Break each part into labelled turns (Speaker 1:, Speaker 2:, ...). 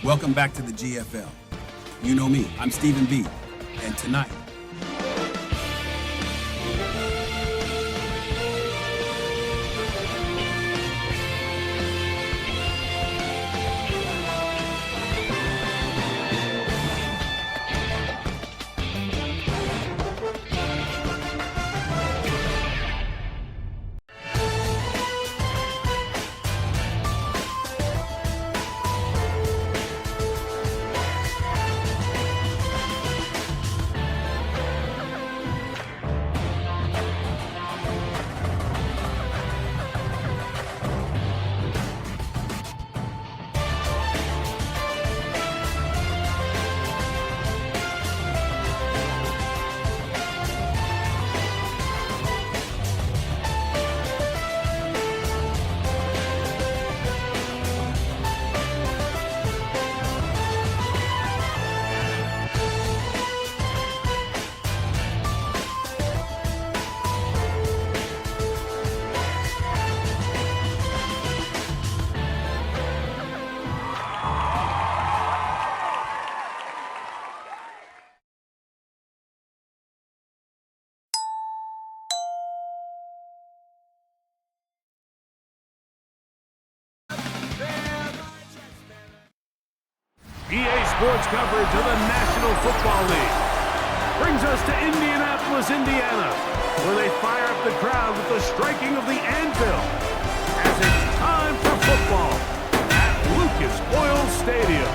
Speaker 1: Welcome back to the GFL. You know me, I'm Stephen B. And tonight,
Speaker 2: EA Sports coverage of the National Football League brings us to Indianapolis, Indiana, where they fire up the crowd with the striking of the anvil as it's time for football at Lucas Oil Stadium.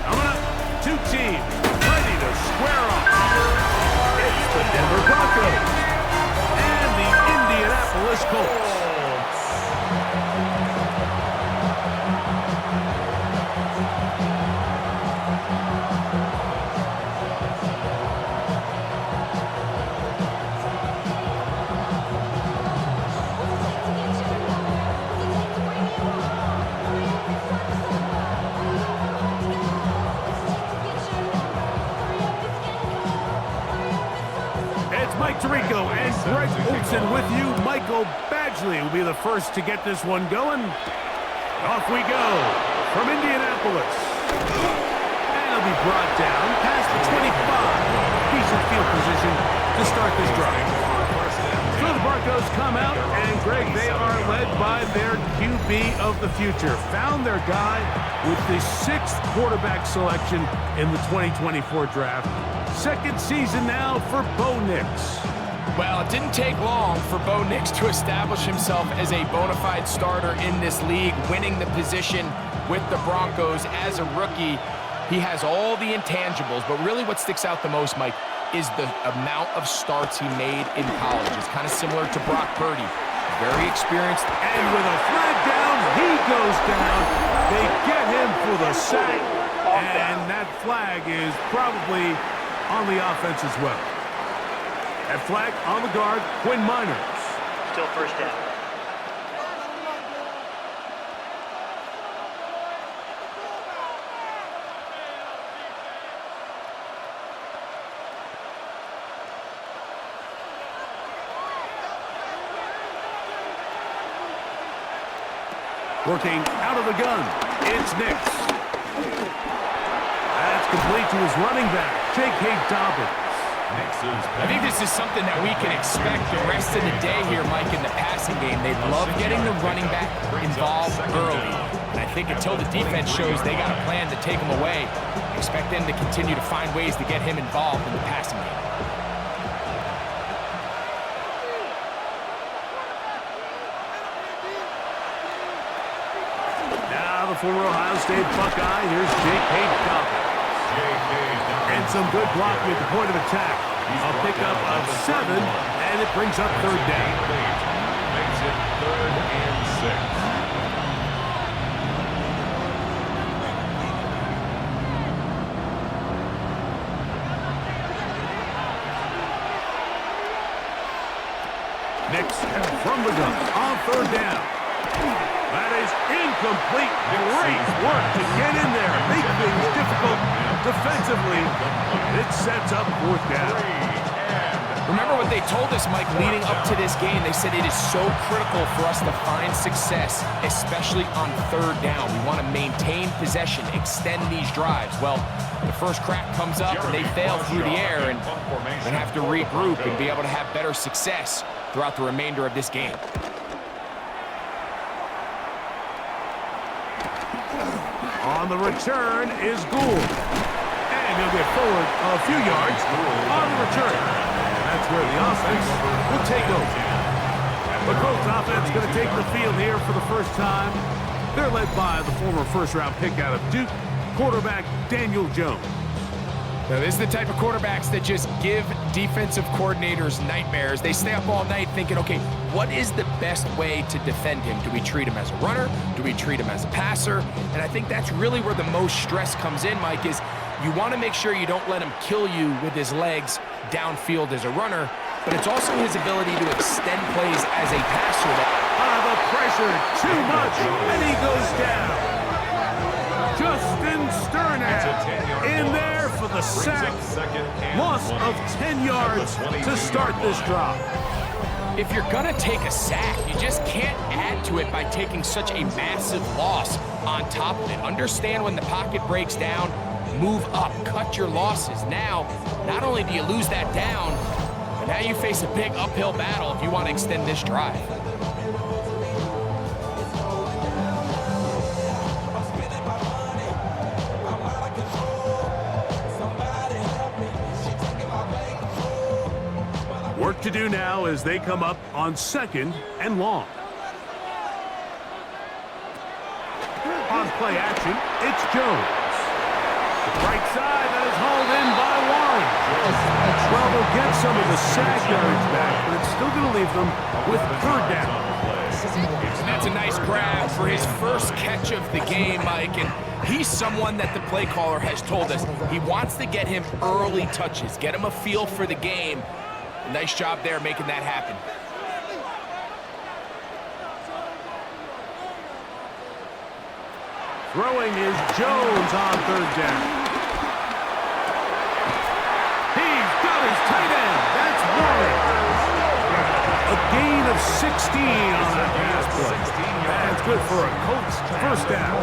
Speaker 2: Coming up, two teams ready to square off. It's the Denver Broncos and the Indianapolis Colts. Mike Tirico and Greg Olson with you. Michael Badgley will be the first to get this one going. Off we go from Indianapolis. And it'll be brought down past the 25. Decent field position to start this drive. So the Broncos come out, and Greg, they are led by their QB of the future. Found their guy with the 6th quarterback selection in the 2024 draft. Second season now for Bo Nix.
Speaker 3: Well, it didn't take long for Bo Nix to establish himself as a bona fide starter in this league, winning the position with the Broncos as a rookie. He has all the intangibles, but really what sticks out the most, Mike, is the amount of starts he made in college. It's kind of similar to Brock Purdy. Very experienced.
Speaker 2: And with a flag down, he goes down. They get him for the sack, and that flag is probably on the offense as well. At flag on the guard, Quinn Miners.
Speaker 4: Still first down.
Speaker 2: Working out of the gun, it's Nix. That's complete to his running back, J.K. Dobbins.
Speaker 3: I think this is something that we can expect the rest of the day here, Mike, in the passing game. They love getting the running back involved early. And I think until the defense shows they got a plan to take him away, expect them to continue to find ways to get him involved in the passing game.
Speaker 2: Now the former Ohio State Buckeye, here's J.K. Dobbins. And some good blocking at the point of attack. A pickup of 7, and it brings up third down.
Speaker 5: Makes it 3rd and
Speaker 2: 6. Nix from the gun on third down. That is incomplete. Great work to get in there. Make things difficult defensively. It sets up 4th down.
Speaker 3: Remember what they told us, Mike, leading up to this game. They said it is so critical for us to find success, especially on third down. We want to maintain possession, extend these drives. Well, the first crack comes up and they fail through the air and they have to regroup and be able to have better success throughout the remainder of this game.
Speaker 2: On the return is Gould. And he'll get forward a few yards on the return. That's where the offense will take over. The Colts offense going to take the field here for the first time. They're led by the former first-round pick out of Duke, quarterback Daniel Jones.
Speaker 3: Now, this is the type of quarterbacks that just give defensive coordinators nightmares. They stay up all night thinking, okay, what is the best way to defend him? Do we treat him as a runner? Do we treat him as a passer? And I think that's really where the most stress comes in, Mike, is you want to make sure you don't let him kill you with his legs downfield as a runner, but it's also his ability to extend plays as a passer.
Speaker 2: The pressure, too much, and he goes down. Justin Sternad in there for the sack. Loss of 10 yards to start this drive.
Speaker 3: If you're going to take a sack, you just can't add to it by taking such a massive loss on top of it. Understand when the pocket breaks down, move up, cut your losses. Now, not only do you lose that down, but now you face a big uphill battle if you want to extend this drive.
Speaker 2: Work to do now as they come up on 2nd and long. On play action, it's Jones. Right side, that is hauled in by Warren. Well, they'll get some of the sack yards back, but it's still going to leave them with third down.
Speaker 3: That's a nice grab for his first catch of the game, Mike, and he's someone that the play caller has told us he wants to get him early touches, get him a feel for the game. Nice job there making that happen.
Speaker 2: Throwing is Jones on third down. He's got his tight end. That's Warren. A gain of 16 on that pass play. That's good for a Colts first down.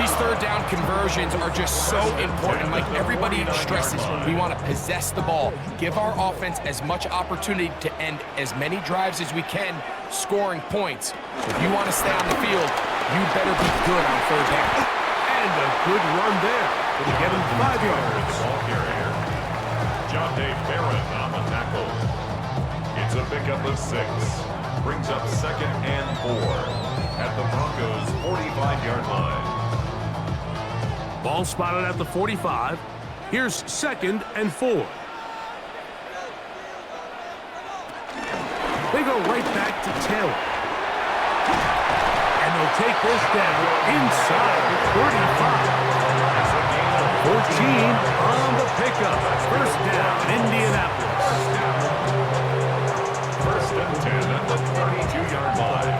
Speaker 3: These third down conversions are just so important. Like everybody stresses, we want to possess the ball, give our offense as much opportunity to end as many drives as we can, scoring points. If you want to stay on the field, you better be good on third down.
Speaker 2: And a good run there. It'll get him 5 yards.
Speaker 5: Ball carrier. John Dave Barron on the tackle. It's a pickup of 6. Brings up 2nd and 4 at the Broncos' 45-yard line.
Speaker 2: Ball spotted at the 45. Here's 2nd and 4. They go right back to Taylor. And they'll take this down inside the 35. 14 on the pickup. First down, Indianapolis.
Speaker 5: First and 10 at the 32-yard line.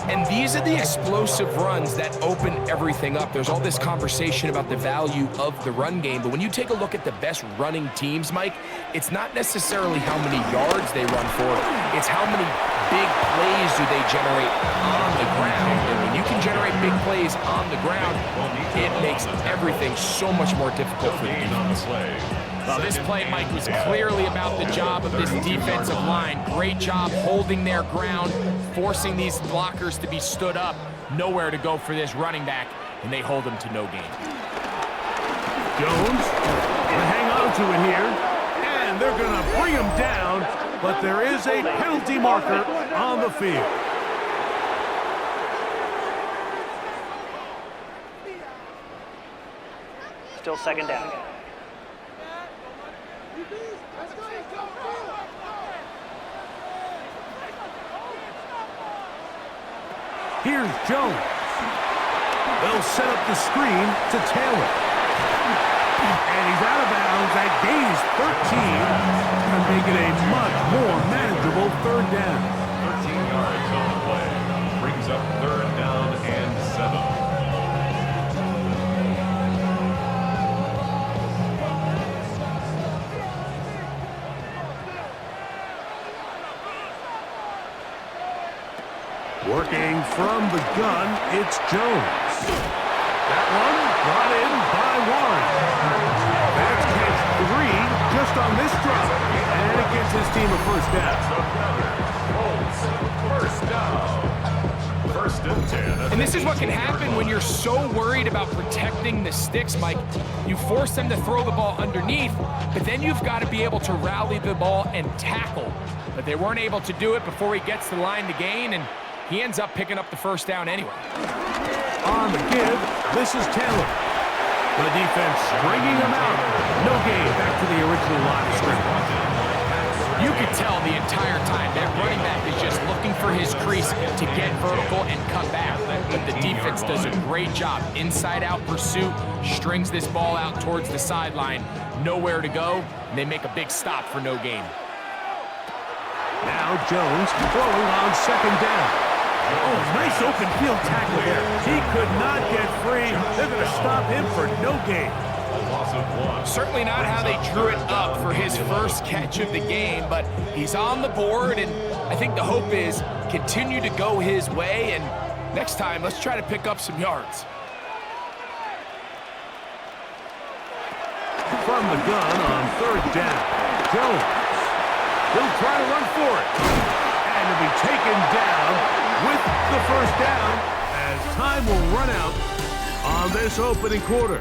Speaker 3: And these are the explosive runs that open everything up. There's all this conversation about the value of the run game, but when you take a look at the best running teams, Mike, it's not necessarily how many yards they run for, it's how many big plays do they generate on the ground. And when you can generate big plays on the ground, it makes everything so much more difficult for the defense. Well, this play, Mike, was clearly about the job of this defensive line. Great job holding their ground, forcing these blockers to be stood up. Nowhere to go for this running back, and they hold him to no gain.
Speaker 2: Jones will hang on to it here, and they're going to bring him down, but there is a penalty marker on the field.
Speaker 4: Still 2nd down.
Speaker 2: Here's Jones. They'll set up the screen to Taylor. And he's out of bounds at gains 13 and make it a much more manageable third down.
Speaker 5: 13 yards on the play. Brings up 3rd down and 7.
Speaker 2: Working from the gun, it's Jones. That one brought in by Warren. That's catch 3 just on this drop. And it gives his team a first down.
Speaker 5: Colts, first down. First and 10.
Speaker 3: And this is what can happen when you're so worried about protecting the sticks, Mike. You force them to throw the ball underneath, but then you've got to be able to rally the ball and tackle. But they weren't able to do it before he gets the line to gain, and he ends up picking up the first down anyway.
Speaker 2: On the give, this is Taylor. The defense bringing him out. No gain, back to the original line of scrimmage.
Speaker 3: You could tell the entire time that running back is just looking for his crease to get vertical and cut back. But the defense does a great job. Inside-out pursuit, strings this ball out towards the sideline. Nowhere to go, and they make a big stop for no gain.
Speaker 2: Now Jones throwing on second down. Oh, nice open field tackle there. He could not get free. They're going to stop him for no gain.
Speaker 3: Certainly not how they drew it up for his first catch of the game, but he's on the board, and I think the hope is continue to go his way, and next time, let's try to pick up some yards.
Speaker 2: From the gun on third down, Jones. He'll try to run for it, and he'll be taken down with the first down as time will run out on this opening quarter.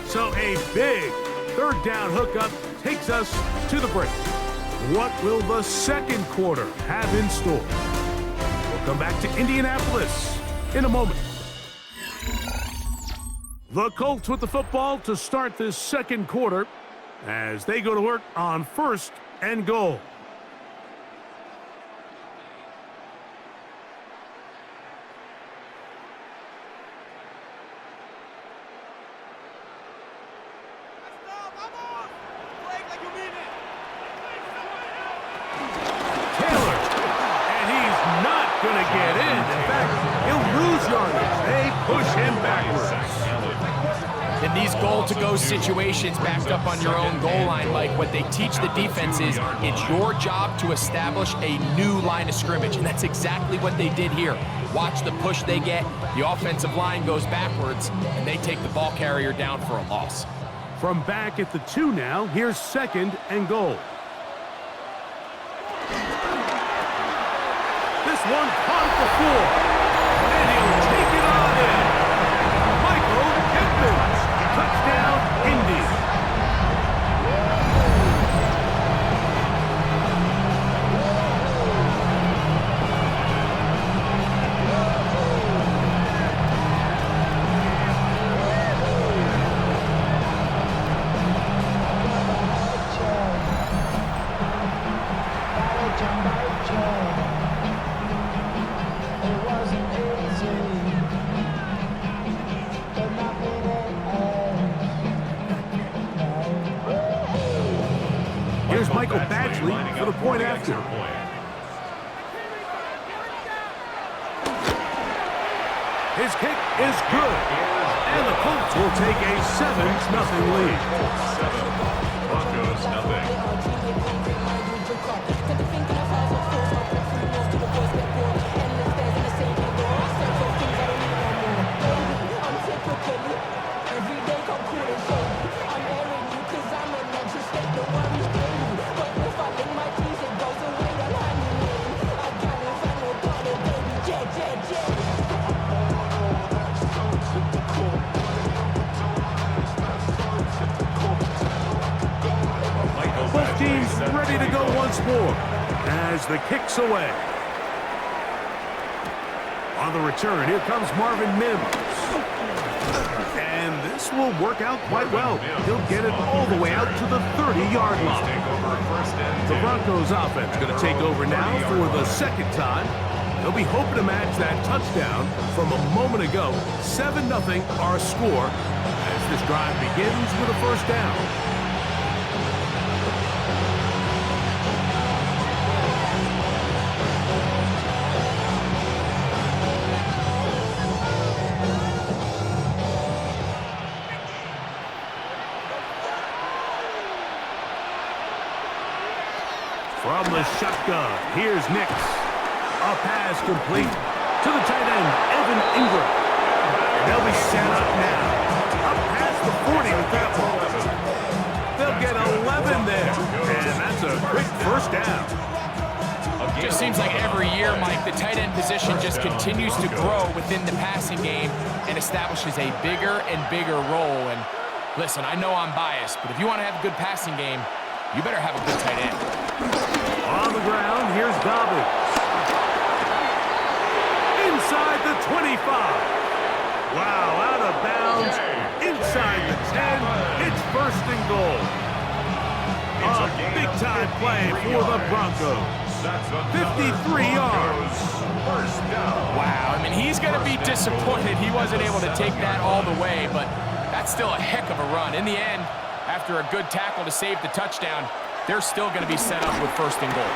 Speaker 2: So a big third down hookup takes us to the break. What will the second quarter have in store? We'll come back to Indianapolis in a moment. The Colts with the football to start this second quarter as they go to work on first and goal.
Speaker 3: In these goal-to-go situations backed up on your own goal line, Mike, what they teach the defense is it's your job to establish a new line of scrimmage, and that's exactly what they did here. Watch the push they get, the offensive line goes backwards, and they take the ball carrier down for a loss.
Speaker 2: From back at the 2 now, here's second and goal. This one caught at the floor, and he'll take it on in. Michael Pittman's touchdown, Indy. Here's Michael Badgley for the point after. His kick is good, and the Colts will take a 7-0 lead.
Speaker 5: Broncos, nothing.
Speaker 2: Both teams ready to go once more as the kick's away. On the return, here comes Marvin Mims. And this will work out quite well. He'll get it all the way out to the 30-yard line. The Broncos offense going to take over now for the second time. They'll be hoping to match that touchdown from a moment ago. 7-0 our score as this drive begins with a first down. From the shotgun, here's Nix. A pass complete to the tight end, Evan Ingram. They'll be set up now. Up past the 40 with that one. They'll get 11 there. And that's a quick first down.
Speaker 3: Just seems like every year, Mike, the tight end position just continues to grow within the passing game and establishes a bigger and bigger role. And listen, I know I'm biased, but if you want to have a good passing game, you better have a good tight end.
Speaker 2: On the ground, here's Dobbins. Inside the 25. Wow, out of bounds. Inside the 10. It's first and goal. A big-time play for the Broncos. 53 yards.
Speaker 3: Wow, I mean, he's going to be disappointed he wasn't able to take that all the way, but that's still a heck of a run. In the end, after a good tackle to save the touchdown, they're still going to be set up with first and goal.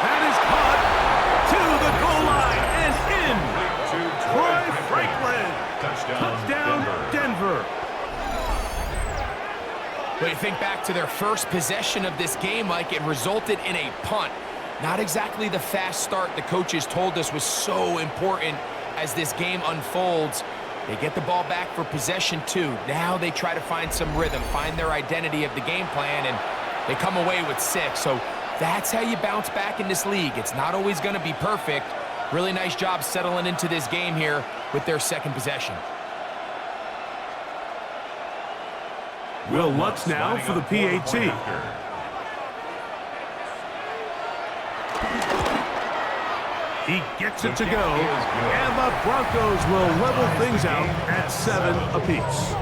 Speaker 2: That is caught to the goal line and in. Troy Franklin. Touchdown, Denver.
Speaker 3: But you think back to their first possession of this game, Mike, it resulted in a punt. Not exactly the fast start the coaches told us was so important as this game unfolds. They get the ball back for possession 2. Now they try to find some rhythm, find their identity of the game plan, and they come away with 6. So that's how you bounce back in this league. It's not always going to be perfect. Really nice job settling into this game here with their second possession.
Speaker 2: Will Lutz now for the PAT. He gets it to go, and the Broncos will level things out at 7 apiece.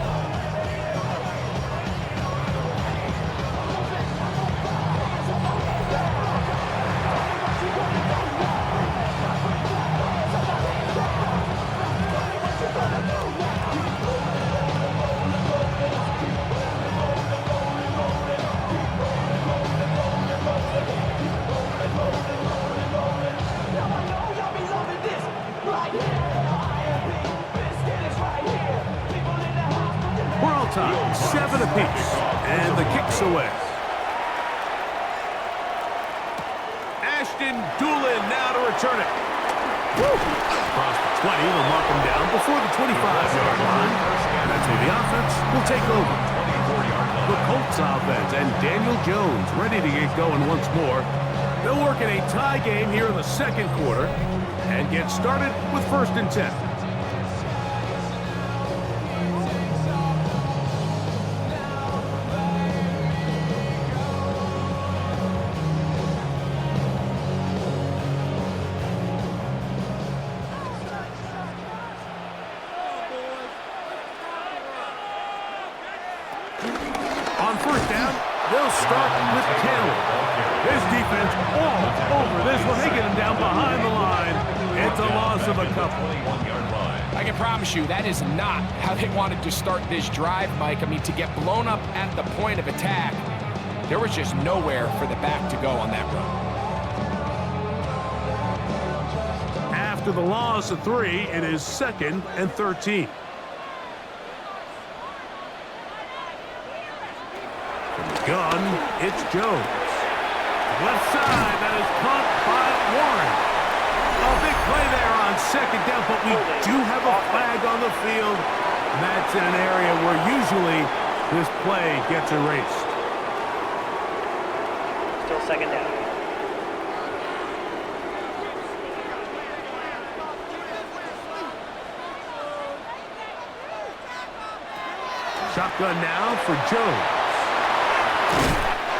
Speaker 2: Time, 7 apiece, and the kick's away. Ashton Doolin now to return it. Woo! Across the 20, they'll mark him down before the 25-yard line. And that's where the offense will take over. The Colts offense and Daniel Jones ready to get going once more. They'll work in a tie game here in the second quarter and get started with 1st and 10. On 1st down, they'll start with Taylor. His defense all over this one. They get him down behind the line. It's a loss of a couple.
Speaker 3: I can promise you that is not how they wanted to start this drive, Mike. I mean, to get blown up at the point of attack, there was just nowhere for the back to go on that run.
Speaker 2: After the loss of 3, it is 2nd and 13. Gun, it's Jones. Left side, that is caught by Warren. A big play there on 2nd down, but we do have a flag on the field. And that's in an area where usually this play gets erased.
Speaker 4: Still 2nd down.
Speaker 2: Shotgun now for Jones.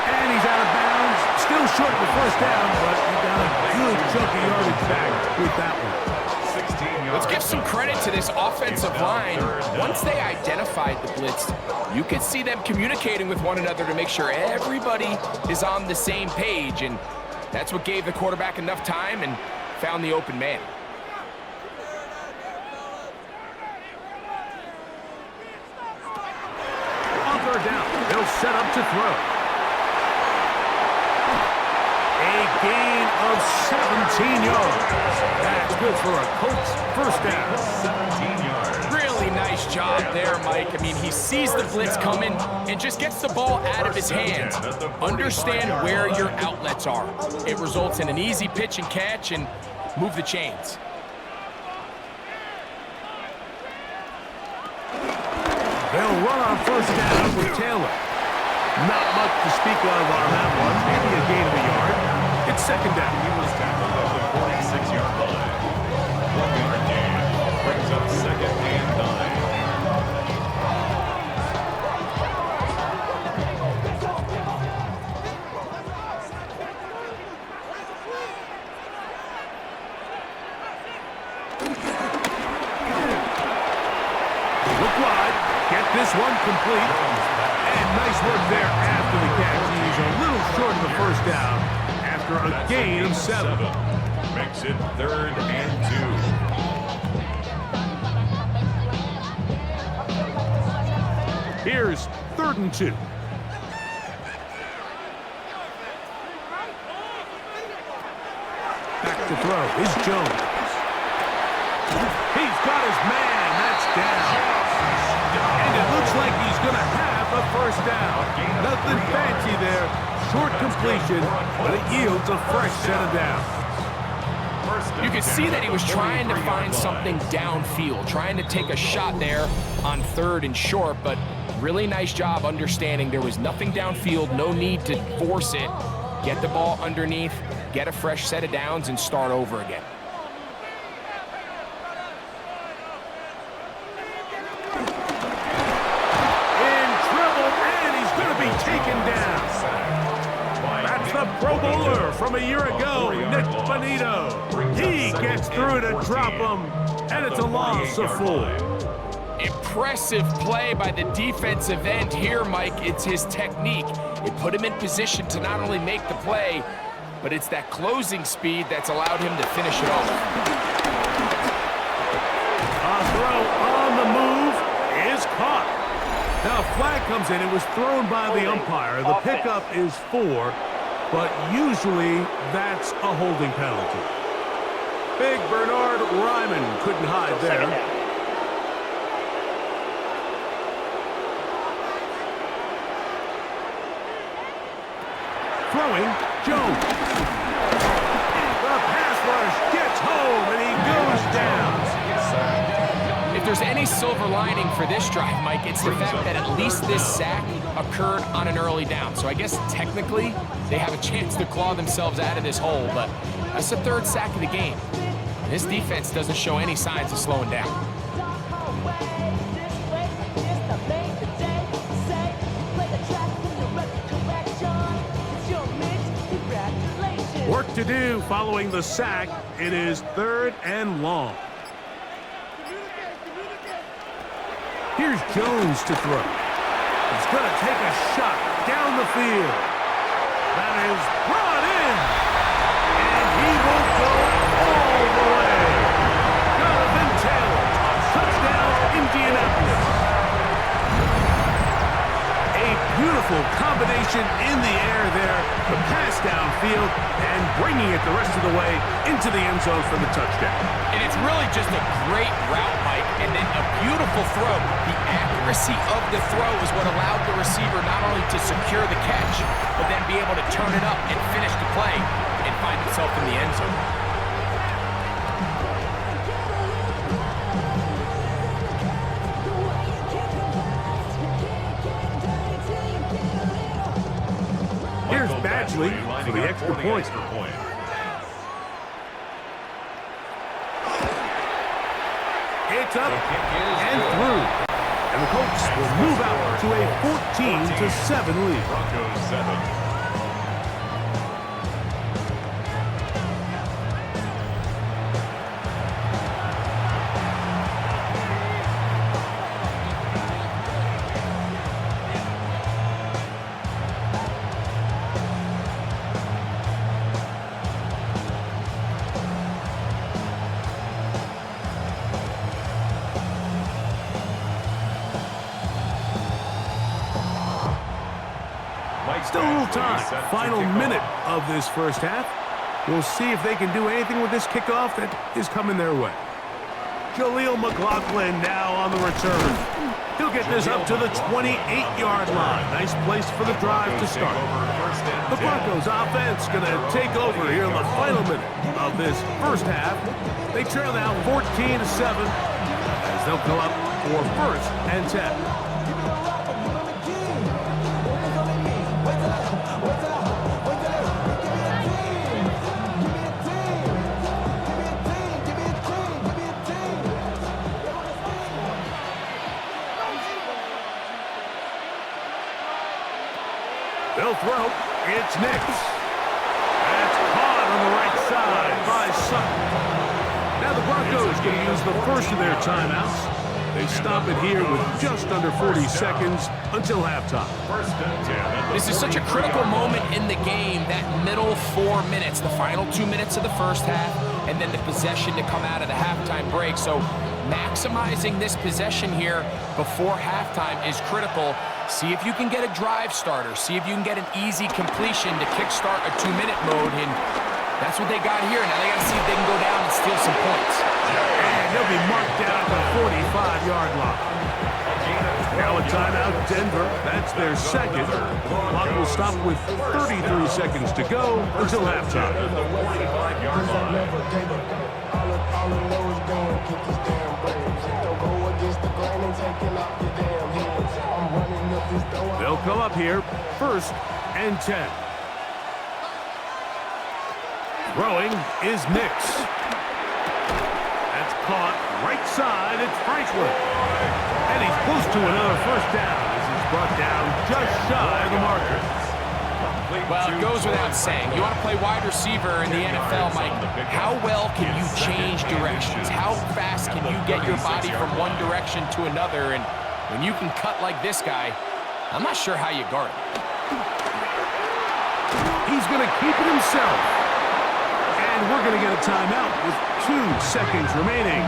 Speaker 2: And he's out of bounds. Still short of the 1st down, but he got a good chunk of yardage back with that one.
Speaker 3: Let's give some credit to this offensive line. Once they identified the blitz, you could see them communicating with one another to make sure everybody is on the same page, and that's what gave the quarterback enough time and found the open man.
Speaker 2: On 3rd down, they'll set up to throw. A gain of 17 yards. That's good for a Colts 1st down.
Speaker 5: 17 yards.
Speaker 3: Really nice job there, Mike. I mean, he sees the blitz coming and just gets the ball out of his hands. Understand where your outlets are. It results in an easy pitch and catch, and move the chains.
Speaker 2: They'll run on first down with Taylor. Not much to speak of on that one. Maybe a gain of a yard. It's second down.
Speaker 5: He was tackled at the 46-yard line. 1-yard gain brings up second and 9.
Speaker 2: Look wide. Get this one complete. And nice work there after the catch. He's a little short of the first down after a gain of 7.
Speaker 5: Makes it 3rd and
Speaker 2: 2. Here's 3rd and 2. Back to throw is Jones. He's got his man. That's down. And it looks like he's going to have a first down. Nothing fancy there. Short completion, but it yields a fresh set of downs.
Speaker 3: You can see that he was trying to find something downfield, trying to take a shot there on 3rd and short, but really nice job understanding there was nothing downfield, no need to force it. Get the ball underneath, get a fresh set of downs, and start over again.
Speaker 2: Taken down. That's the Pro Bowler from a year ago, Nick Bonito. He gets through to drop him, and it's a loss of 4.
Speaker 3: Impressive play by the defensive end here, Mike. It's his technique. It put him in position to not only make the play, but it's that closing speed that's allowed him to finish it off.
Speaker 2: A throw on the move is caught. Now, a flag comes in. It was thrown by the umpire. The pickup is 4, but usually that's a holding penalty. Big Bernard Ryman couldn't hide there. Throwing, Jones. The pass rush gets home, and he goes down.
Speaker 3: If there's any silver lining for this drive, Mike, it's the fact that at least this sack occurred on an early down. So I guess technically they have a chance to claw themselves out of this hole, but that's the 3rd sack of the game. And this defense doesn't show any signs of slowing down.
Speaker 2: Work to do following the sack. It is 3rd and long. Here's Jones to throw. He's going to take a shot down the field. That is brought in. And he will go all the way. Jonathan Taylor. Touchdown, Indianapolis. A beautiful combination in the air there. The pass downfield and bringing it the rest of the way into the end zone for the touchdown.
Speaker 3: And it's really just a great route, Mike, and then a beautiful throw. The accuracy of the throw is what allowed the receiver not only to secure the catch, but then be able to turn it up and finish the play and find himself in the end zone.
Speaker 2: Here's Badgley for the extra point. It's up and through. And the Colts will move out to a 14-7 lead.
Speaker 5: Broncos 7.
Speaker 2: Still a little time. Final minute of this first half. We'll see if they can do anything with this kickoff that is coming their way. Jaleel McLaughlin now on the return. He'll get this up to the 28-yard line. Nice place for the drive to start. The Broncos offense going to take over here in the final minute of this first half. They trail now 14-7 as they'll come up for first and 10. They'll throw. It's Nix. That's caught on the right side by Sutton. Now the Broncos going to use the first of their timeouts. They stop it here with just under 40 seconds until halftime.
Speaker 3: This is such a critical moment in the game, that middle 4 minutes, the final 2 minutes of the first half, and then the possession to come out of the halftime break. So maximizing this possession here before halftime is critical. See if you can get a drive starter. See if you can get an easy completion to kickstart a 2-minute mode, and that's what they got here. Now they got to see if they can go down and steal some points.
Speaker 2: And they'll be marked down at the 45-yard line. Now a timeout, Denver. That's their second. Clock will stop with 33 seconds to go until halftime. They'll come up here, first and 10. Throwing is Nix. That's caught right side. It's Franklin. And he's close to another first down as he's brought down just shy of the marker.
Speaker 3: Well, it goes without saying. You want to play wide receiver in the NFL, Mike. How well can you change directions? How fast can you get your body from one direction to another? And when you can cut like this guy, I'm not sure how you guard him.
Speaker 2: He's going to keep it himself. And we're going to get a timeout with 2 seconds remaining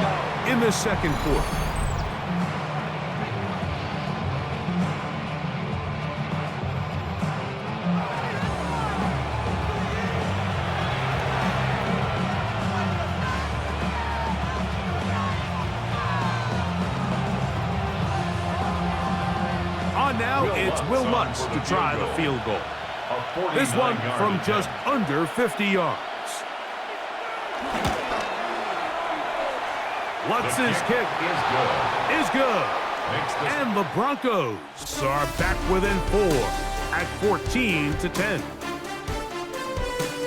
Speaker 2: in the second quarter. Now it's Will Lutz to try the field goal. This one from just under 50 yards. Lutz's kick is good. And the Broncos are back within 4 at 14-10.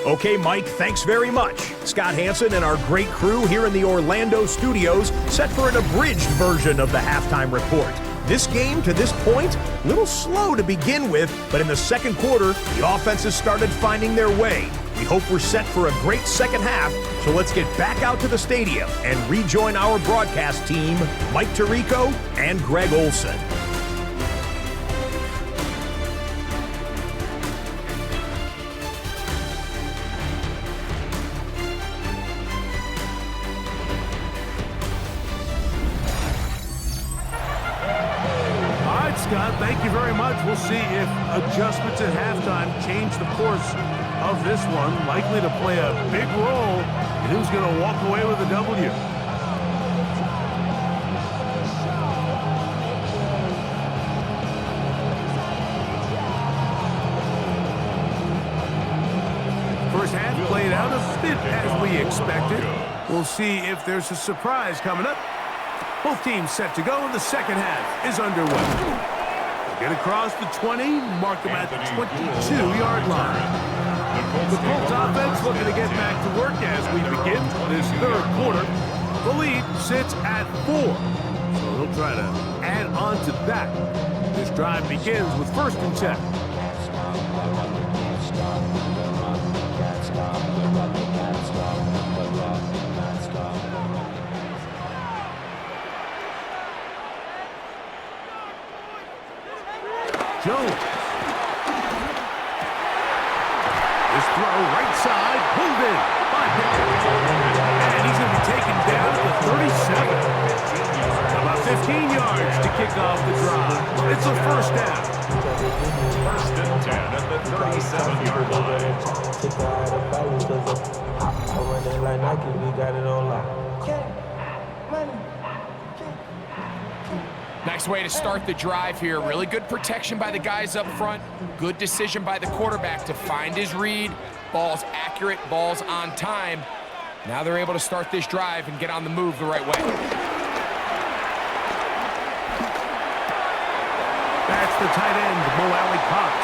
Speaker 6: Okay, Mike, thanks very much. Scott Hansen and our great crew here in the Orlando studios set for an abridged version of the halftime report. This game, to this point, a little slow to begin with, but in the second quarter, the offenses started finding their way. We hope we're set for a great second half, so let's get back out to the stadium and rejoin our broadcast team, Mike Tirico and Greg Olson.
Speaker 2: Scott, thank you very much. We'll see if adjustments at halftime change the course of this one. Likely to play a big role in who's going to walk away with a W. First half played out a bit as we expected. We'll see if there's a surprise coming up. Both teams set to go, and the second half is underway. Get across the 20, mark them at the 22-yard line. The Colts offense looking to get back to work as we begin this third quarter. The lead sits at 4, so they'll try to add on to that. This drive begins with first and 10. Jones. This throw right side, pulled in by Pickett. And he's going to be taken down at the 37. About 15 yards to kick off the drive. It's a first down.
Speaker 5: First and 10 at the 37-yard line.
Speaker 7: I run it like Nike, we got it on lock.
Speaker 3: Nice way to start the drive here. Really good protection by the guys up front. Good decision by the quarterback to find his read. Ball's accurate, ball's on time. Now they're able to start this drive and get on the move the right way.
Speaker 2: That's the tight end, Mo Alley-Cox.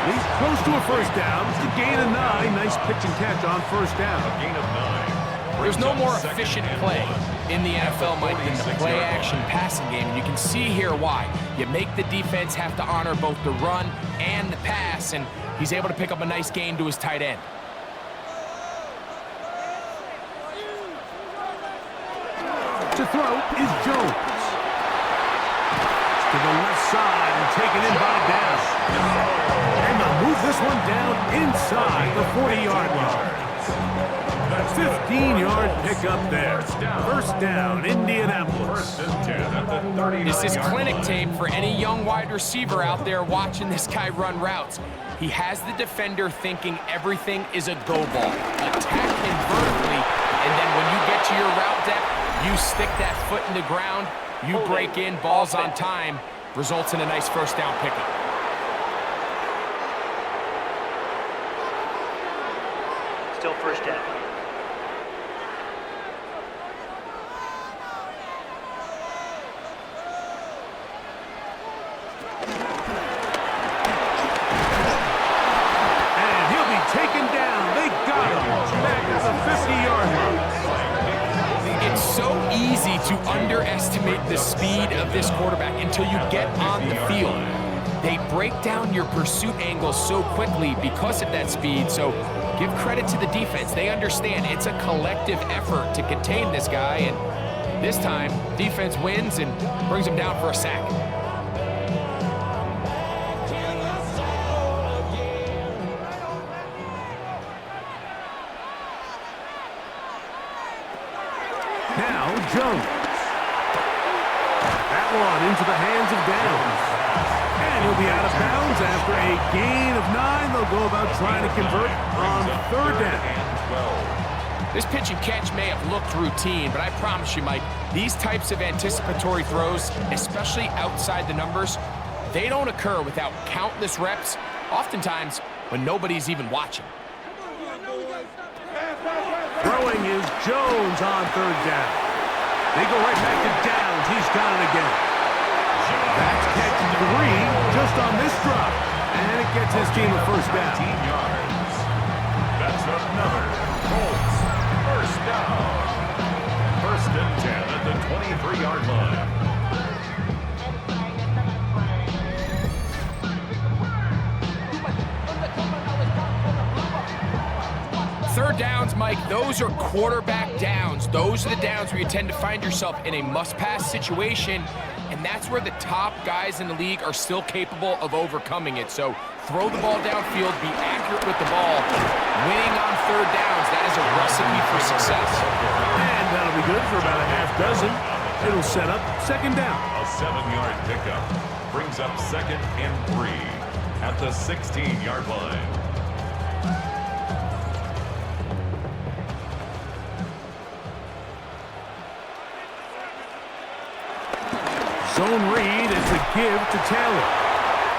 Speaker 2: He's close to a first down. It's a gain of 9. Nice pitch and catch on first down.
Speaker 5: A gain of 9.
Speaker 3: There's no more efficient play in the NFL, Mike, than the play-action passing game. And you can see here why. You make the defense have to honor both the run and the pass, and he's able to pick up a nice gain to his tight end.
Speaker 2: To throw is Jones. To the left side and taken in by Down. And they'll move this one down inside the 40-yard line. 15-yard pickup there. First down, Indianapolis.
Speaker 3: This is clinic tape for any young wide receiver out there watching this guy run routes. He has the defender thinking everything is a go ball. Attack him vertically, and then when you get to your route depth, you stick that foot in the ground, you break in, balls on time, results in a nice first down pickup.
Speaker 4: Still first down.
Speaker 2: And he'll be taken down. They got him. Back at the 50-yard line.
Speaker 3: It's so easy to underestimate the speed of this quarterback until you get on the field. They break down your pursuit angle so quickly because of that speed, so give credit to the defense. They understand it's a collective effort to contain this guy, and this time, defense wins and brings him down for a sack.
Speaker 2: Now Jones. That one into the hands of Downs. And he'll be out of bounds after a gain of 9. They'll go about trying to convert on third down.
Speaker 3: This pitch and catch may have looked routine, but I promise you, Mike, these types of anticipatory throws, especially outside the numbers, they don't occur without countless reps, oftentimes when nobody's even watching.
Speaker 2: Throwing is Jones on third down. They go right back to Downs. He's got it again. That's catch 3 just on this drive. And it gets his team a first down.
Speaker 5: 15 yards. That's another Colts first down. First and 10 at the 23-yard line.
Speaker 3: Third downs, Mike, those are quarterback downs. Those are the downs where you tend to find yourself in a must-pass situation, and that's where the top guys in the league are still capable of overcoming it. So throw the ball downfield, be accurate with the ball. Winning on third downs, that is a recipe for success.
Speaker 2: And that'll be good for about a half dozen. It'll set up second down.
Speaker 5: A 7-yard pickup brings up second and 3 at the 16-yard line.
Speaker 2: Zone read is a give to Taylor.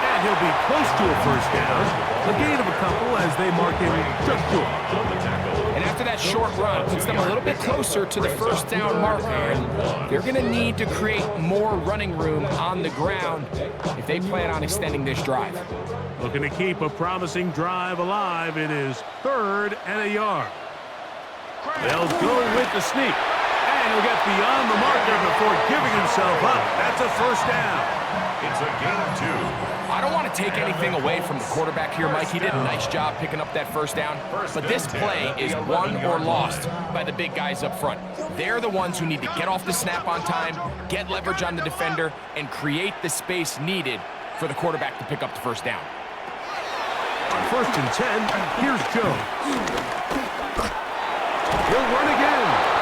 Speaker 2: And he'll be close to a first down. A gain of a couple as they mark him just short.
Speaker 3: And after that short run, puts them a little bit closer to the first down marker. And they're going to need to create more running room on the ground if they plan on extending this drive.
Speaker 2: Looking to keep a promising drive alive. It is third and a yard. They'll go with the sneak. And he'll get beyond the marker before giving himself up. That's a first down.
Speaker 5: It's a gain of 2.
Speaker 3: I don't want to take anything away from the quarterback here, Mike. He did a nice job picking up that first down. But this play is won or lost by the big guys up front. They're the ones who need to get off the snap on time, get leverage on the defender, and create the space needed for the quarterback to pick up the first down.
Speaker 2: On first and 10, here's Jones. He'll run again.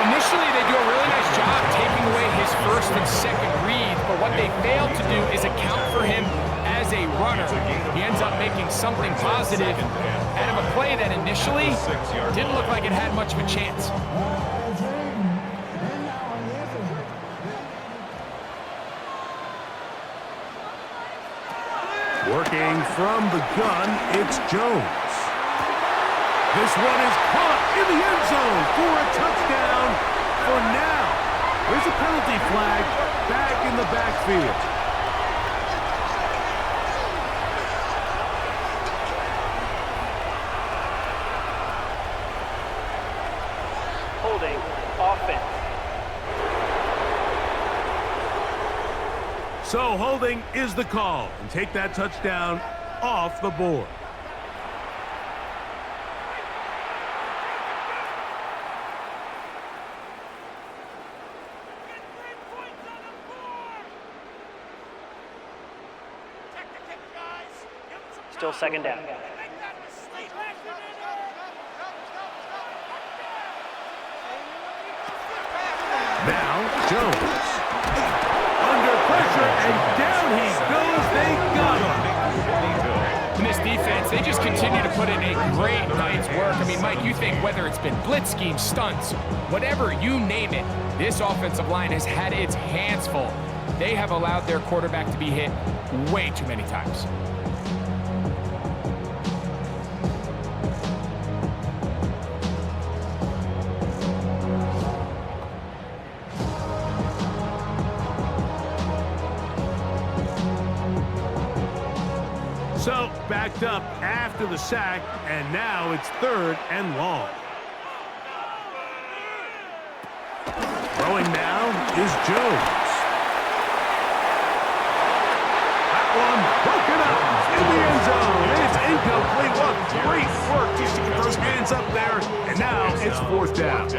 Speaker 3: Initially, they do a really nice job taking away his first and second read, but what they fail to do is account for him as a runner. He ends up making something positive out of a play that initially didn't look like it had much of a chance.
Speaker 2: from the gun, it's Jones. This one is caught in the end zone for a touchdown for now. There's a penalty flag back in the backfield.
Speaker 4: Holding offense.
Speaker 2: So holding is the call, and take that touchdown off the board.
Speaker 4: Still second down.
Speaker 2: Now Jones. Under pressure, and down he goes. They got him.
Speaker 3: In this defense, they just continue to put in a great night's work. I mean, Mike, you think whether it's been blitz schemes, stunts, whatever, you name it, this offensive line has had its hands full. They have allowed their quarterback to be hit way too many times.
Speaker 2: So, backed up after the sack, and now it's 3rd and long. Throwing now is Jones. That one broken up in the end zone. It's incomplete. What great work just to get those hands up there, and now it's 4th down.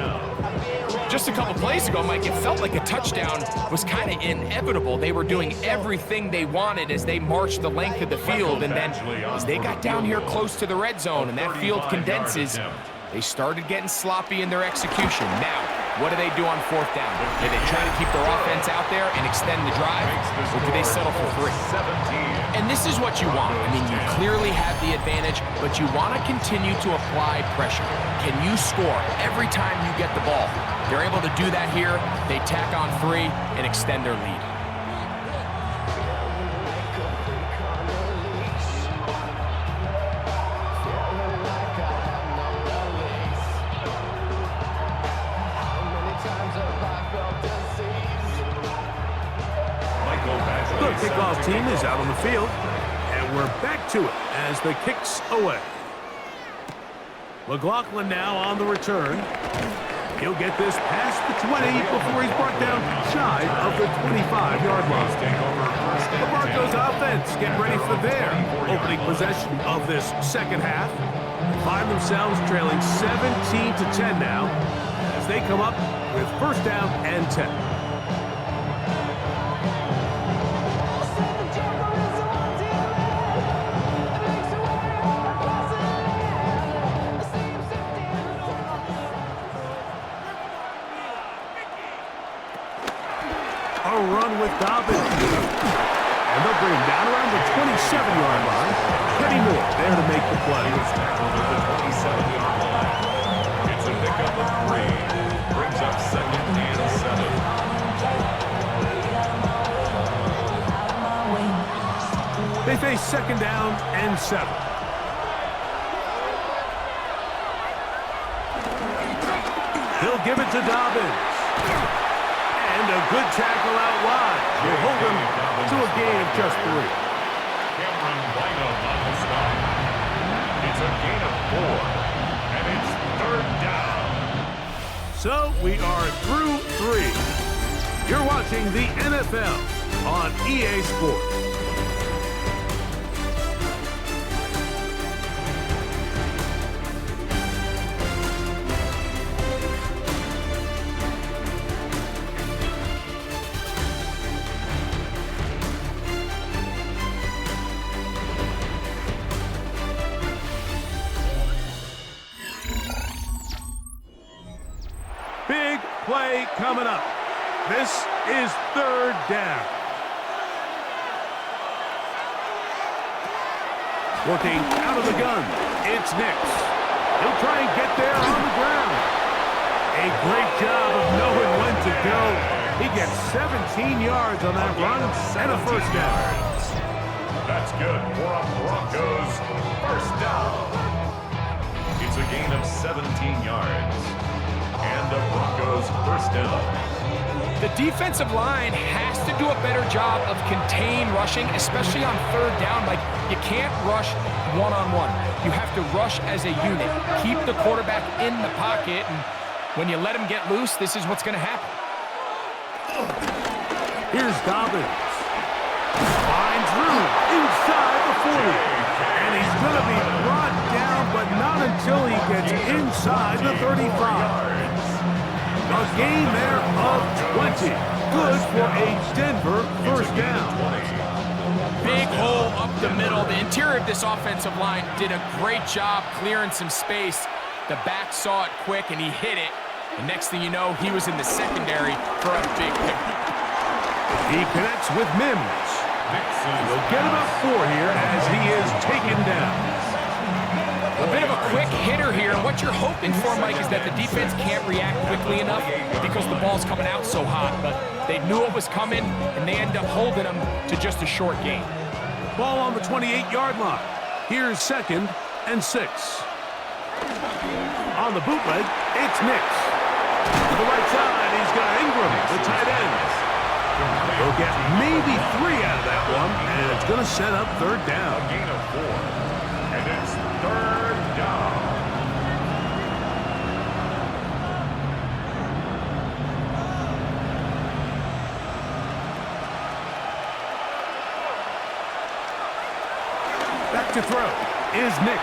Speaker 3: Just a couple plays ago, Mike, it felt like a touchdown was kind of inevitable. They were doing everything they wanted as they marched the length of the field, and then as they got down here close to the red zone and that field condenses, they started getting sloppy in their execution. Now, what do they do on 4th down? Do they try to keep their offense out there and extend the drive, or do they settle for 3? And this is what you want. I mean, you clearly have the advantage, but you want to continue to apply pressure. Can you score every time you get the ball? They're able to do that here. They tack on 3 and extend their lead.
Speaker 2: The kickoff team is out on the field, and we're back to it as the kick's away. McLaughlin now on the return. He'll get this past the 20 before he's brought down shy of the 25-yard line. The Broncos offense getting ready for their opening possession of this second half. They find themselves trailing 17-10 now as they come up with 1st down and 10. A run with Dobbins. And they'll bring him down around the 27-yard line. Kenny Moore there to make the play.
Speaker 5: The 27-yard line. It's a pickup of 3. Brings up 2nd and 7.
Speaker 2: They face 2nd down and 7. He'll give it to Dobbins. And a good tackle out wide. Will hold him to a gain of just 3.
Speaker 5: Cameron Bynum on the stop. It's a gain of 4. And it's 3rd down.
Speaker 2: So we are through 3. You're watching the NFL on EA Sports. Big play coming up. This is 3rd down. Working out of the gun, it's Nix. He'll try and get there on the ground. A great job of knowing when to go. He gets 17 yards on that run and a 1st down.
Speaker 5: That's good for a Broncos first down. It's a gain of 17 yards. And a Broncos first down.
Speaker 3: The defensive line has to do a better job of contain rushing, especially on third down. Like, you can't rush one-on-one. You have to rush as a unit. Keep the quarterback in the pocket, and when you let him get loose, this is what's going to happen.
Speaker 2: Here's Dobbins. Finds room inside the 40. And he's going to be brought down, but not until he gets inside the 35. A gain there of 20. Good for a Denver first down.
Speaker 3: Big hole up the middle. The interior of this offensive line did a great job clearing some space. The back saw it quick, and he hit it. And next thing you know, he was in the secondary for a big pick.
Speaker 2: He connects with Mims. He'll get about 4 here as he is taken down.
Speaker 3: A bit of a quick hitter here. What you're hoping for, Mike, is that the defense can't react quickly enough because the ball's coming out so hot. But they knew it was coming, and they end up holding them to just a short gain.
Speaker 2: Ball on the 28-yard line. Here's 2nd and 6. On the bootleg, it's Nix. To the right side, he's got Ingram, the tight end. He'll get maybe 3 out of that one, and it's going to set up third down.
Speaker 5: A gain of 4. And it's third down.
Speaker 2: Back to throw is Nix.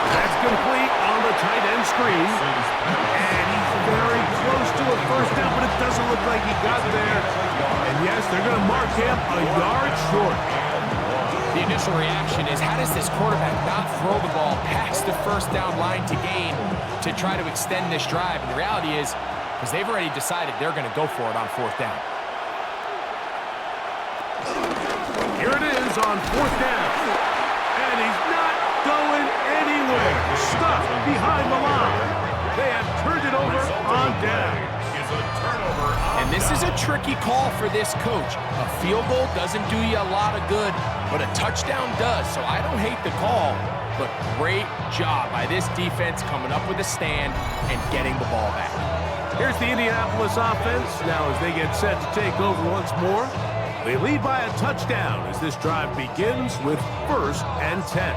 Speaker 2: That's complete on the tight end screen. And he's very close to a first down, but it doesn't look like he got there. And yes, they're going to mark him a yard short.
Speaker 3: The initial reaction is, how does this quarterback not throw the ball past the first down line to gain to try to extend this drive? And the reality is, because they've already decided they're going to go for it on 4th down.
Speaker 2: Here it is on 4th down. And he's not going anywhere. Stuck behind the line. They have turned it over on down.
Speaker 3: And this is a tricky call for this coach. A field goal doesn't do you a lot of good, but a touchdown does. So I don't hate the call, but great job by this defense coming up with a stand and getting the ball back.
Speaker 2: Here's the Indianapolis offense. Now as they get set to take over once more, they lead by a touchdown as this drive begins with 1st and 10.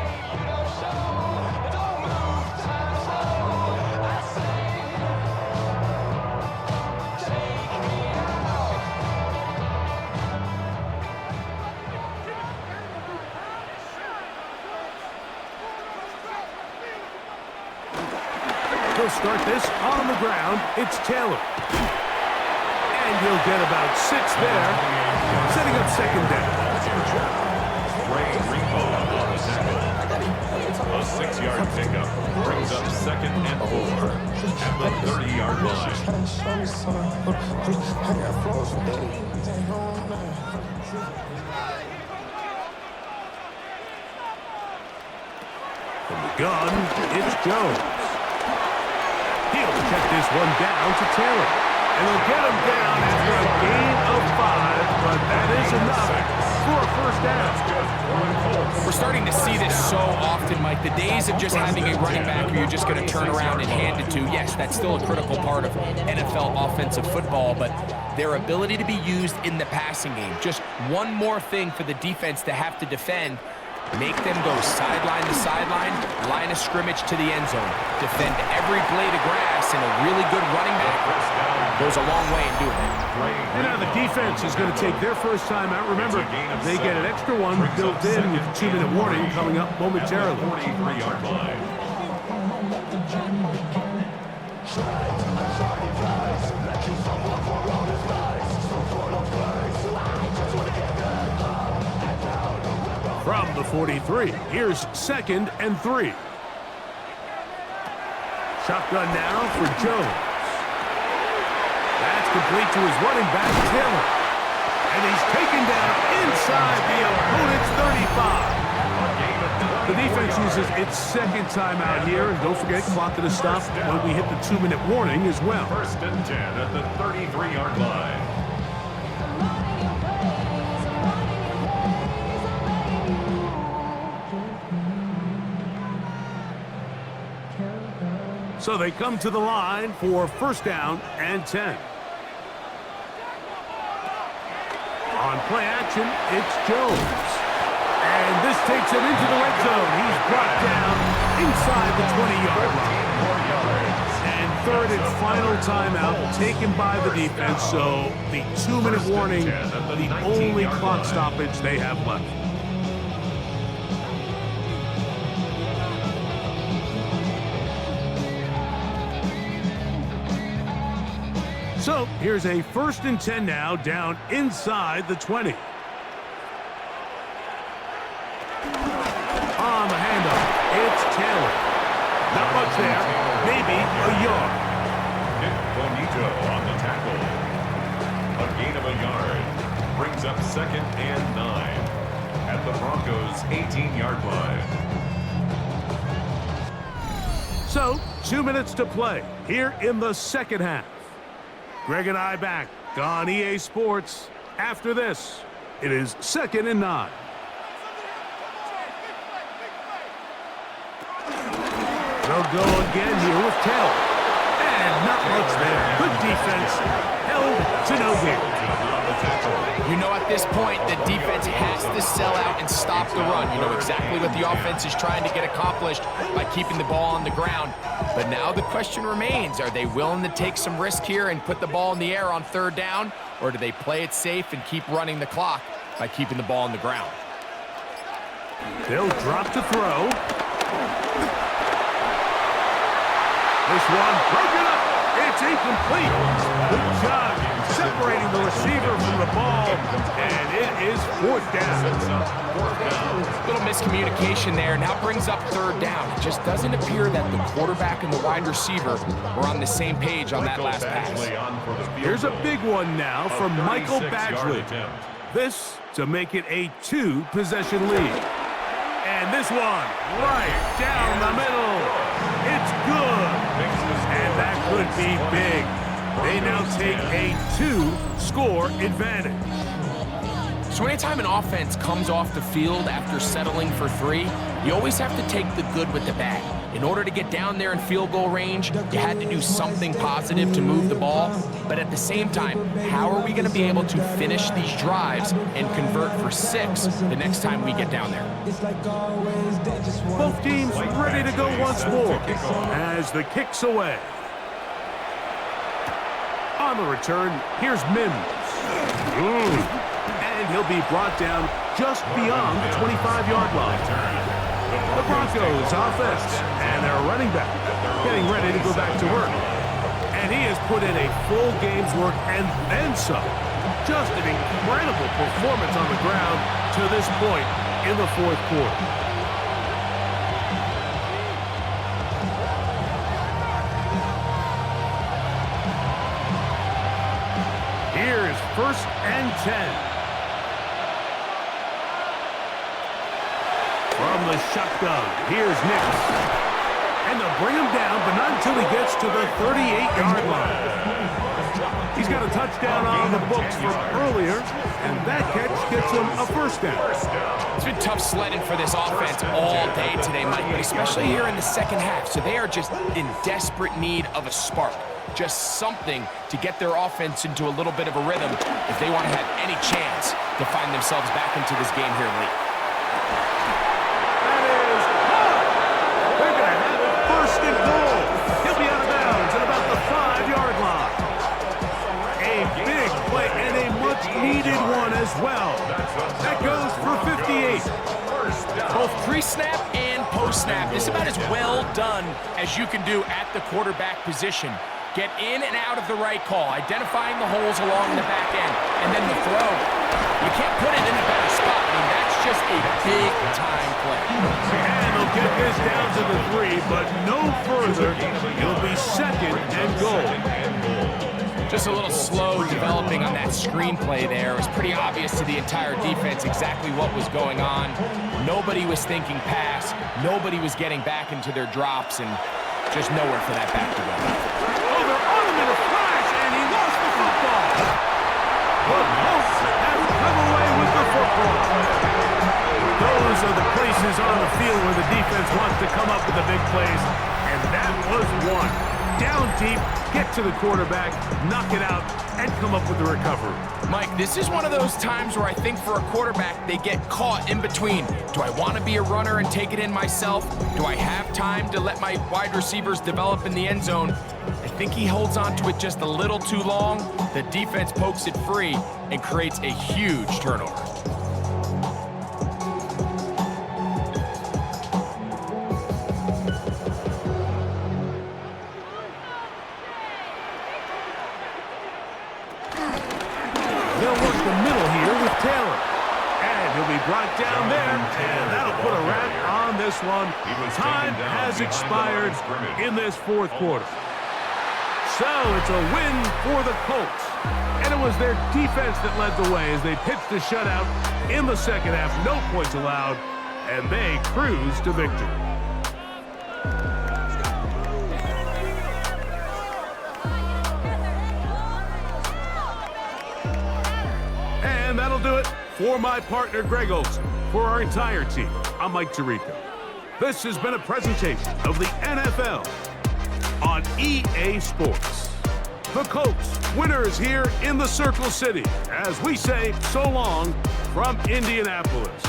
Speaker 2: He'll start this on the ground. It's Taylor. And he'll get about 6 there, setting up 2nd down.
Speaker 5: A 6-yard pickup brings up 2nd and 4 at the 30-yard line.
Speaker 2: From the gun, it's Jones. He'll check this one down to Taylor. And he'll get him down after a gain of 5, but that is enough for a first down.
Speaker 3: We're starting to see this so often, Mike. The days of just having a running back who you're just going to turn around and hand it to, yes, that's still a critical part of NFL offensive football, but their ability to be used in the passing game, just one more thing for the defense to have to defend. Make them go sideline to sideline, line of scrimmage to the end zone. Defend every blade of grass, and a really good running back goes a long way in doing it.
Speaker 2: And now the defense is going to take their first time out. Remember, they get an extra one built in with a 2-minute warning coming up momentarily.
Speaker 5: 43-yard line.
Speaker 2: From the 43, here's 2nd and 3. Shotgun now for Jones. That's complete to his running back, Taylor. And he's taken down inside the opponent's 35. The defense uses its 2nd time out here. And don't forget, clock to the stop when we hit the 2-minute warning as well.
Speaker 5: 1st and 10 at the 33-yard line.
Speaker 2: So they come to the line for first down and 10. On play action, it's Jones. And this takes him into the red zone. He's brought down inside the 20-yard line. And third and final timeout taken by the defense. So the 2-minute warning, the only clock stoppage they have left. So here's a first and 10 now, down inside the 20. On the handoff, it's Taylor. Not much there, maybe a yard.
Speaker 5: Nick Bonito on the tackle. A gain of a yard brings up second and 9 at the Broncos' 18-yard line.
Speaker 2: So 2 minutes to play here in the second half. Greg and I back on EA Sports. After this, it is second and 9. They'll go again here with Taylor. And not much there. Good defense. Held to no gain.
Speaker 3: You know, at this point, the defense has to sell out and stop the run. You know exactly what the offense is trying to get accomplished by keeping the ball on the ground. But now the question remains, are they willing to take some risk here and put the ball in the air on third down? Or do they play it safe and keep running the clock by keeping the ball on the ground?
Speaker 2: They'll drop to throw. This one broken up. It's incomplete. Good job separating the receiver from the ball, and it is fourth down.
Speaker 3: Little miscommunication there. Now brings up third down. It just doesn't appear that the quarterback and the wide receiver were on the same page on that last pass.
Speaker 2: Here's a big one now from Michael Badgley. This to make it a 2-possession lead. And this one right down the middle. It's good. And that could be big. They now take a 2-score advantage.
Speaker 3: So anytime an offense comes off the field after settling for 3, you always have to take the good with the bad. In order to get down there in field goal range, you had to do something positive to move the ball. But at the same time, how are we going to be able to finish these drives and convert for 6 the next time we get down there?
Speaker 2: Both teams ready to go once more as the kick's away. On the return, here's Mims. And he'll be brought down just beyond the 25-yard line. The Broncos offense and their running back getting ready to go back to work. And he has put in a full game's work and then some. Just an incredible performance on the ground to this point in the fourth quarter. Here's first and 10. From the shotgun, here's Nix. And they'll bring him down, but not until he gets to the 38-yard line. He's got a touchdown on the books from earlier, and that catch gets him a first down.
Speaker 3: It's been tough sledding for this offense all day today, Mike, but especially here in the second half. So they are just in desperate need of a spark. Just something to get their offense into a little bit of a rhythm if they want to have any chance to find themselves back into this game here late.
Speaker 2: That is hard. They're going to have it first and goal. He'll be out of bounds at about the 5-yard line. A big play and a much-needed one as well. That goes for 58.
Speaker 3: Both pre-snap and post-snap, this is about as well done as you can do at the quarterback position. Get in and out of the right call, identifying the holes along the back end, and then the throw. You can't put it in a better spot. I mean, that's just a big-time play.
Speaker 2: And they'll get this down to the 3, but no further. It'll be second and goal.
Speaker 3: Just a little slow developing on that screenplay there. It was pretty obvious to the entire defense exactly what was going on. Nobody was thinking pass. Nobody was getting back into their drops, and just nowhere for that back to go.
Speaker 2: Oh, they're on him in a flash, and he lost the football. The Colts have come away with the football. Those are the places on the field where the defense wants to come up with the big plays, and And that was one. Down deep, get to the quarterback, knock it out, and come up with the recovery.
Speaker 3: Mike, this is one of those times where I think for a quarterback, they get caught in between. Do I want to be a runner and take it in myself? Do I have time to let my wide receivers develop in the end zone? I think he holds on to it just a little too long. The defense pokes it free and creates a huge turnover.
Speaker 2: They'll work the middle here with Taylor. And he'll be brought down there, and that'll put a wrap on this one. Time has expired in this fourth quarter. So it's a win for the Colts. And it was their defense that led the way as they pitched the shutout in the second half. No points allowed, and they cruise to victory. And that'll do it for my partner, Greg Olson. For our entire team, I'm Mike Tirico. This has been a presentation of the NFL on EA Sports. The Colts, winners here in the Circle City, as we say so long from Indianapolis.